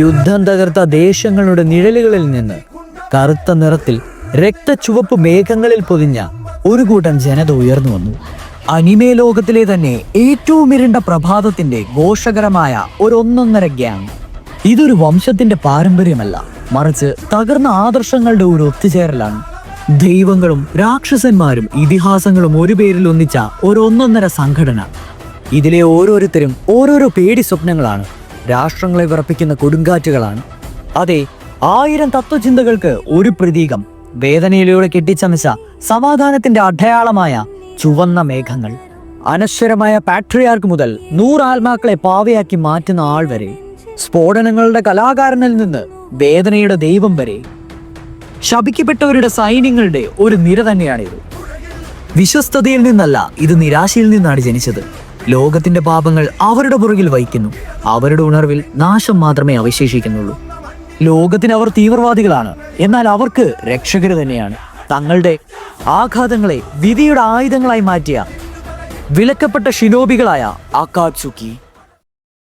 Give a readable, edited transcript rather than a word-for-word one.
യുദ്ധം തകർത്ത ദേശങ്ങളുടെ നിഴലുകളിൽ നിന്ന് കറുത്ത നിറത്തിൽ രക്തചുവപ്പ് മേഘങ്ങളിൽ പൊതിഞ്ഞ ഒരു കൂട്ടം ജനത ഉയർന്നു വന്നു. അനിമേ ലോകത്തിലെ തന്നെ ഏറ്റവും ഇരുണ്ട പ്രഭാതത്തിന്റെ ഘോഷകരമായ ഒന്നൊന്നര ഗ്യാങ്. ഇതൊരു വംശത്തിന്റെ പാരമ്പര്യമല്ല, മറിച്ച് തകർന്ന ആദർശങ്ങളുടെ ഒരു ഒത്തുചേരലാണ്. ദൈവങ്ങളും രാക്ഷസന്മാരും ഇതിഹാസങ്ങളും ഒരു പേരിൽ ഒന്നിച്ച ഒന്നൊന്നര സംഘടന. ഇതിലെ ഓരോരുത്തരും ഓരോരോ പേടി സ്വപ്നങ്ങളാണ്, രാഷ്ട്രങ്ങളെ വിറപ്പിക്കുന്ന കൊടുങ്കാറ്റുകളാണ്. അതെ, 1000 തത്വചിന്തകൾക്ക് ഒരു പ്രതീകം, വേദനയിലൂടെ കെട്ടിച്ചമച്ച സമാധാനത്തിന്റെ അടയാളമായ ചുവന്ന മേഘങ്ങൾ. അനശ്വരമായ പാട്രിയാർക്ക് മുതൽ 100 ആത്മാക്കളെ പാവയാക്കി മാറ്റുന്ന ആൾ വരെ, സ്ഫോടനങ്ങളുടെ കലാകാരനിൽ നിന്ന് വേദനയുടെ ദൈവം വരെ, ശപിക്കപ്പെട്ടവരുടെ സൈന്യങ്ങളുടെ ഒരു നിര തന്നെയാണിത്. വിശ്വസ്തതയിൽ നിന്നല്ല, ഇത് നിരാശയിൽ നിന്നാണ് ജനിച്ചത്. ലോകത്തിന്റെ പാപങ്ങൾ അവരുടെ പുറകിൽ വഹിക്കുന്നു, അവരുടെ ഉണർവിൽ നാശം മാത്രമേ അവശേഷിക്കുന്നുള്ളൂ. ലോകത്തിന് അവർ തീവ്രവാദികളാണ്, എന്നാൽ അവർക്ക് രക്ഷകര് തന്നെയാണ്. തങ്ങളുടെ ആഘാതങ്ങളെ വിധിയുടെ ആയുധങ്ങളായി മാറ്റിയ വിലക്കപ്പെട്ട ഷിനോബികളായ അക്കാത്സുക്കി.